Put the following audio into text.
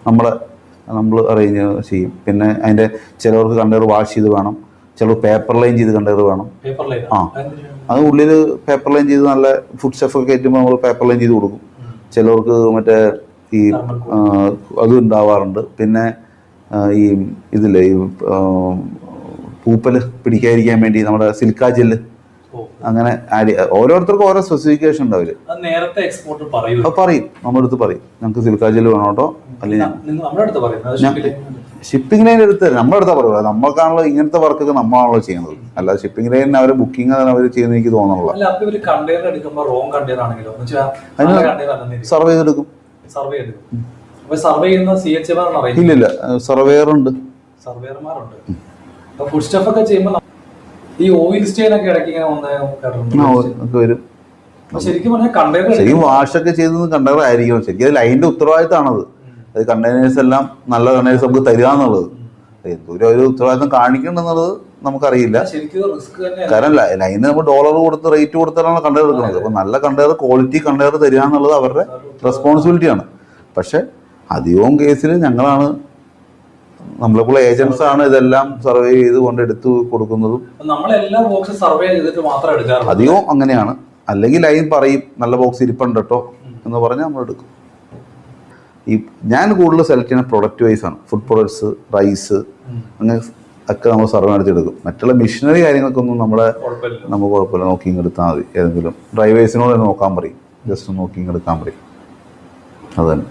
നമ്മൾ അറേഞ്ച് ചെയ്യും. പിന്നെ അതിൻ്റെ ചിലവർക്ക് കണ്ടെയ്നർ വാഷ് ചെയ്ത് വേണം, ചിലർ പേപ്പർ ലൈൻ ചെയ്ത് കണ്ടെയ്നർ വേണം. അത് ഉള്ളിൽ പേപ്പർ ലൈൻ ചെയ്ത് നല്ല ഫുഡ് സ്റ്റഫൊക്കെ കയറ്റുമ്പോൾ നമ്മൾ പേപ്പർ ലൈൻ ചെയ്ത് കൊടുക്കും. ചിലവർക്ക് മറ്റേ ഈ അത് ഉണ്ടാവാറുണ്ട്. പിന്നെ ഈ ഇതില്ലേ ഈ പൂപ്പല് പിടിക്കാതിരിക്കാൻ വേണ്ടി നമ്മുടെ സിലിക്ക ജെല്ല് അങ്ങനെ ആഡ് ഓരോരുത്തർക്കും ഓരോ സ്പെസിഫിക്കേഷൻ ഉണ്ട്. അവർ പറയും, നമ്മുടെ അടുത്ത് പറയും ഞങ്ങൾക്ക് സിലിക്ക ജെല്ല് വേണം കേട്ടോ. അല്ലെങ്കിൽ ഷിപ്പിംഗ് ലൈൻ എടുത്ത് നമ്മുടെ അടുത്താ പറയുക. നമ്മൾക്കാണല്ലോ ഇങ്ങനത്തെ വർക്കൊക്കെ നമ്മളാണല്ലോ ചെയ്യുന്നത്. അല്ലാതെ ഷിപ്പിംഗ് ലൈൻ അവർ ബുക്കിംഗ് അവർ ചെയ്യുന്ന എനിക്ക് തോന്നുന്നില്ല. സർവേ ചെയ്തെടുക്കും. ഇല്ലില്ല, സർവേയർ ഉണ്ട്. വരും. ശരിക്കും വാഷൊക്കെ ചെയ്തത് കണ്ടെയ്നർ ആയിരിക്കും. ശരിക്കും അത് ലൈനിന്റെ ഉത്തരവാദിത്തമാണത്. അത് കണ്ടെയ്നേഴ്സ് എല്ലാം നല്ല കണ്ടെയ്നേഴ്സ് നമുക്ക് തരിക എന്നുള്ളത്. എന്തോരം ഒരു ഉത്തരവാദിത്തം കാണിക്കണമെന്നുള്ളത് നമുക്കറിയില്ല. കാരണം ലൈന് നമ്മൾ ഡോളർ കൊടുത്ത് റേറ്റ് കൊടുത്തിട്ടാണ് കണ്ടെയ്നർ എടുക്കുന്നത്. അപ്പൊ നല്ല കണ്ടെയ്നർ ക്വാളിറ്റി കണ്ടെയ്നർ തരിക എന്നുള്ളത് അവരുടെ റെസ്പോൺസിബിലിറ്റിയാണ്. പക്ഷെ അധികവും കേസിൽ ഞങ്ങളാണ്, നമ്മളെപ്പോലുള്ള ഏജൻസ് ആണ് ഇതെല്ലാം സർവേ ചെയ്ത് കൊണ്ടെടുത്ത് കൊടുക്കുന്നതും. അധികവും അങ്ങനെയാണ്. അല്ലെങ്കിൽ ലൈൻ പറയും നല്ല ബോക്സ് ഇരിപ്പുണ്ട് കേട്ടോ എന്ന് പറഞ്ഞാൽ നമ്മൾ എടുക്കും. ഈ ഞാൻ കൂടുതൽ സെലക്ട് ചെയ്യുന്ന പ്രൊഡക്റ്റ് വൈസ് ആണ്. ഫുഡ് പ്രൊഡക്ട്സ്, റൈസ് അങ്ങനെ ഒക്കെ നമ്മൾ സർവേ നടത്തിയെടുക്കും. മറ്റുള്ള മിഷനറി കാര്യങ്ങൾക്കൊന്നും നമുക്ക് കുഴപ്പമില്ല, നോക്കിങ് എടുത്താൽ മതി. ഏതെങ്കിലും ഡ്രൈവേഴ്സിനോട് നോക്കാൻ പറയും, ജസ്റ്റ് നോക്കിങ് എടുക്കാൻ പറയും. അത് തന്നെ.